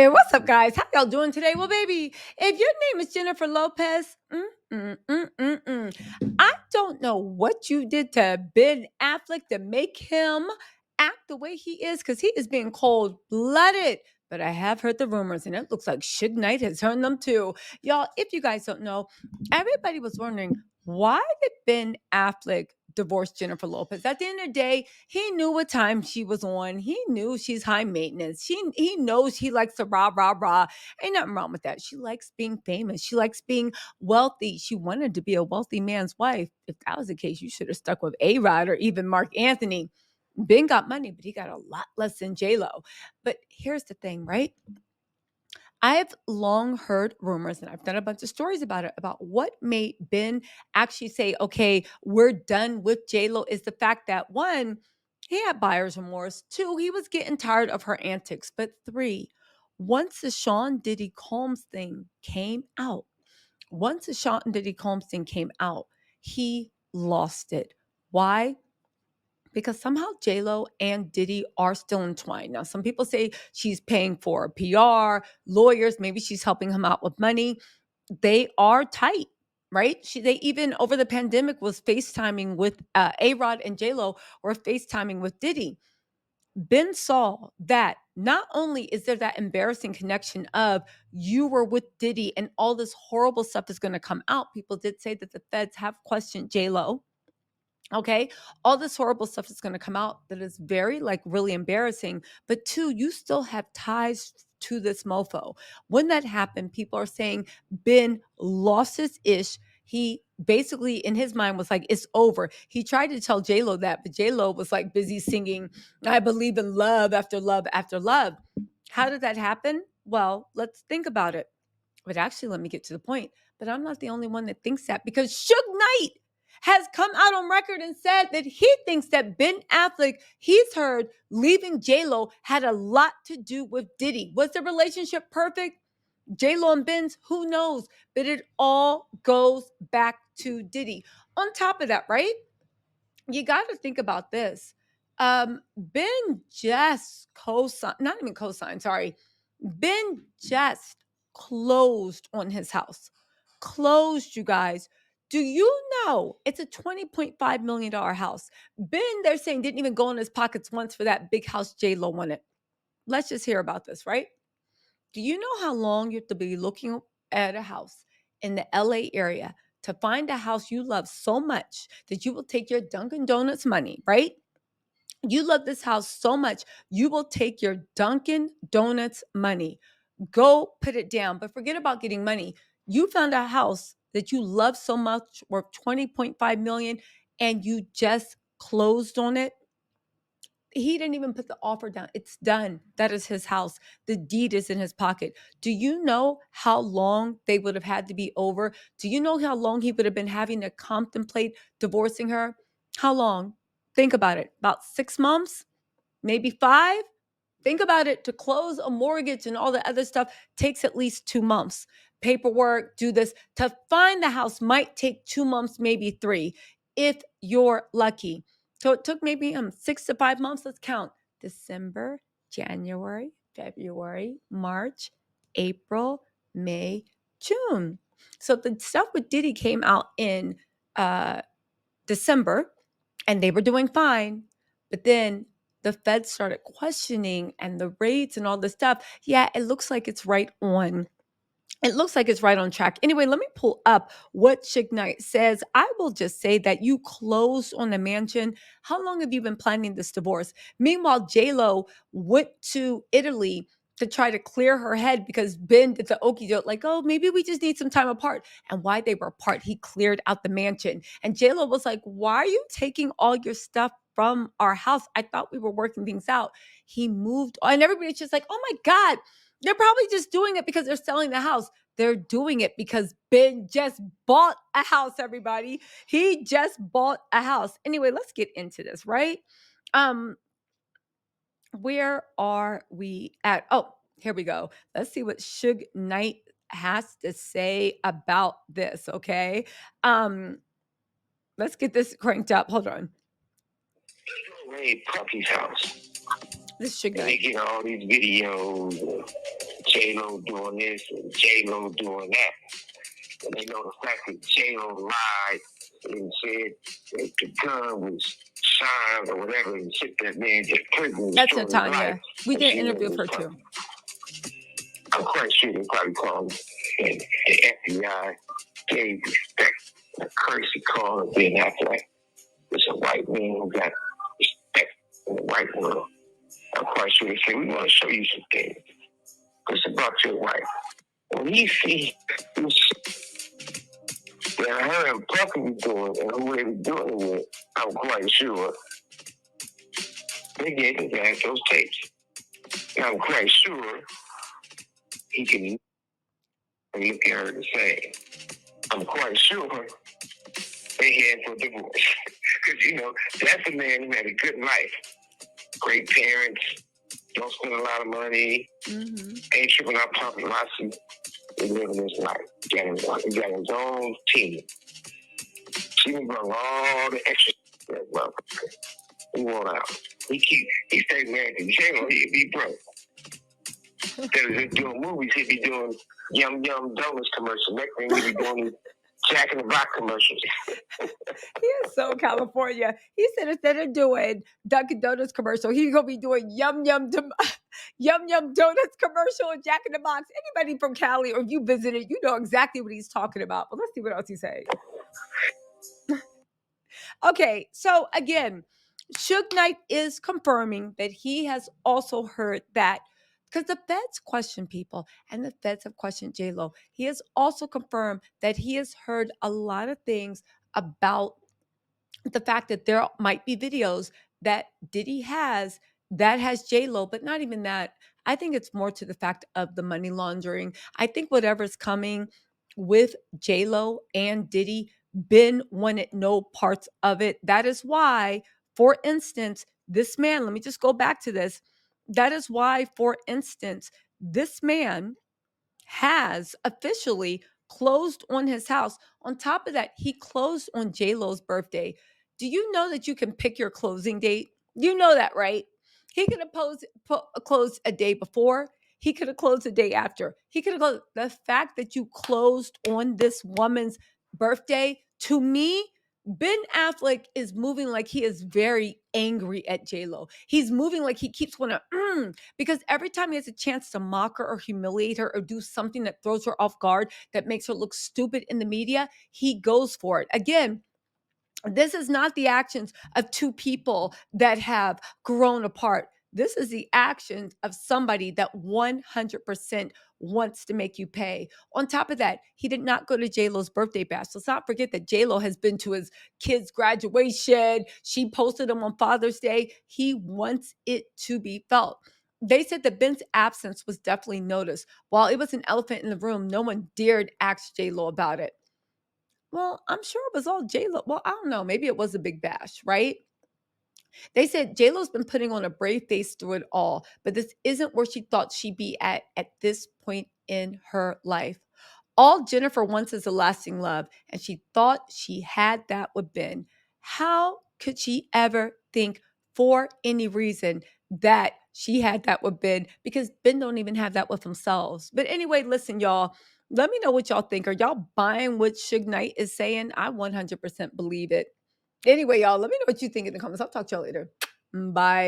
Hey, what's up, guys? How y'all doing today? Well, baby, if your name is Jennifer Lopez, I don't know what you did to Ben Affleck to make him act the way he is, because he is being cold-blooded. But I have heard the rumors, and it looks like Suge Knight has heard them too. Y'all, if you guys don't know, everybody was wondering, why did Ben Affleck divorce Jennifer Lopez? At the end of the day, he knew what time she was on. He knew she's high maintenance. He knows he likes to rah, rah, rah. Ain't nothing wrong with that. She likes being famous. She likes being wealthy. She wanted to be a wealthy man's wife. If that was the case, you should have stuck with A-Rod or even Mark Anthony. Ben got money, but he got a lot less than JLo. But here's the thing, right? I've long heard rumors, and I've done a bunch of stories about it, about what made Ben actually say, okay, we're done with JLo, is the fact that, one, he had buyer's remorse. Two, he was getting tired of her antics. But three, once the Sean Diddy Combs thing came out, he lost it. Why? Because somehow JLo and Diddy are still entwined. Now, some people say she's paying for PR, lawyers, maybe she's helping him out with money. They are tight, right? They even over the pandemic was FaceTiming with A-Rod, and JLo were FaceTiming with Diddy. Ben saw that not only is there that embarrassing connection of you were with Diddy and all this horrible stuff is going to come out. People did say that the feds have questioned JLo. Okay. All this horrible stuff is going to come out that is very, like, really embarrassing. But two, you still have ties to this mofo. When that happened, people are saying Ben lost his ish. He basically, in his mind, was like, it's over. He tried to tell JLo that, but JLo was like busy singing, I believe in love after love after love. How did that happen? Well, let's think about it. But actually, let me get to the point. But I'm not the only one that thinks that, because Suge Knight has come out on record and said that he thinks that Ben Affleck, he's heard, leaving JLo had a lot to do with Diddy. Was the relationship perfect? JLo and Ben's, who knows? But it all goes back to Diddy. On top of that, right? You got to think about this. Ben just not even co-signed, sorry. Ben just closed on his house. Closed, you guys. Do you know it's a $20.5 million house? Ben, they're saying, didn't even go in his pockets once for that big house JLo wanted. Let's just hear about this, right? Do you know how long you have to be looking at a house in the LA area to find a house you love so much that you will take your Dunkin' Donuts money, right? You love this house so much, you will take your Dunkin' Donuts money, go put it down, but forget about getting money. You found a house that you love so much, worth 20.5 million, and you just closed on it. He didn't even put the offer down. It's done. That is his house. The deed is in his pocket. Do you know how long they would have had to be over? Do you know how long he would have been having to contemplate divorcing her? How long? Think about it. About 6 months? Maybe 5? Think about it. To close a mortgage and all the other stuff takes at least 2 months. Paperwork, do this. To find the house might take 2 months, maybe 3, if you're lucky. So it took maybe 6 to 5 months. Let's count. December, January, February, March, April, May, June. So the stuff with Diddy came out in December, and they were doing fine. But then the Fed started questioning, and the rates and all this stuff. Yeah, it looks like it's right on. It looks like it's right on track. Anyway, let me pull up what Suge Knight says. I will just say that you closed on the mansion. How long have you been planning this divorce? Meanwhile, JLo went to Italy to try to clear her head because Ben did the okie doke, like, oh, maybe we just need some time apart. And while they were apart, he cleared out the mansion. And JLo was like, why are you taking all your stuff from our house? I thought we were working things out. He moved on. And everybody's just like, oh my God, they're probably just doing it because they're selling the house. They're doing it because Ben just bought a house, everybody. He just bought a house. Anyway, let's get into this, right? Where are we at? Oh, here we go. Let's see what Suge Knight has to say about this, okay? Let's get this cranked up. Hold on. Raid Puppy's house. This is Suge And they Knight. get all these videos. JLo doing this and JLo doing that. And they know the fact that JLo lied and said that the gun was signed or whatever and shit that man just prison. That's Natanya. We did an interview with her too. I'm quite sure they probably called and the FBI gave respect a courtesy call of being acted like it's a white man who got respect in the white world. I'm quite sure they say, we want to show you some things. It's about your wife. When he see that her and Puffy be doing and who they be doing it with, I'm quite sure they gave his ass those tapes. And I'm quite sure he can look at her the same. I'm quite sure they had for divorce. Because, you know, that's a man who had a good life. Great parents, don't spend a lot of money, ain't tripping out paparazzi. He living his life. He got his own team. She brought all the extra that motherfucker. He won't out. He stayed married to JLo, he'd be broke. Instead of just doing movies, he'd be doing Yum Yum Donuts commercials. Next thing he'd be doing Jack in the Box commercials. He is so California. He said instead of doing Dunkin' Donuts commercial, he's gonna be doing Yum Yum Donuts commercial and Jack in the Box. Anybody from Cali or if you visited, you know exactly what he's talking about. But let's see what else he's saying. Okay, so again, Suge Knight is confirming that he has also heard that because the feds question people and the feds have questioned JLo. He has also confirmed that he has heard a lot of things about the fact that there might be videos that Diddy has that has JLo, but not even that. I think it's more to the fact of the money laundering. I think whatever's coming with JLo and Diddy, Ben wanted no parts of it. That is why, for instance, this man, let me just go back to this. That is why, for instance, this man has officially closed on his house. On top of that, he closed on JLo's birthday. Do you know that you can pick your closing date? You know that, right? He could have closed a day before. He could have closed a day after. He could have closed. The fact that you closed on this woman's birthday, to me, Ben Affleck is moving like he is very angry at JLo. He's moving like he keeps wanting to, because every time he has a chance to mock her or humiliate her or do something that throws her off guard, that makes her look stupid in the media, he goes for it. Again, this is not the actions of two people that have grown apart. This is the actions of somebody that 100% wants to make you pay. On top of that, he did not go to JLo's birthday bash. Let's not forget that JLo has been to his kid's graduation. She posted him on Father's Day. He wants it to be felt. They said that Ben's absence was definitely noticed. While it was an elephant in the room, no one dared ask JLo about it. Well, I'm sure it was all JLo. Well, I don't know. Maybe it was a big bash, right? They said JLo's been putting on a brave face through it all, but this isn't where she thought she'd be at this point in her life. All Jennifer wants is a lasting love, and she thought she had that with Ben. How could she ever think for any reason that she had that with Ben? Because Ben don't even have that with themselves. But anyway, listen, y'all. Let me know what y'all think. Are y'all buying what Suge Knight is saying? I 100% believe it. Anyway, y'all, let me know what you think in the comments. I'll talk to y'all later. Bye.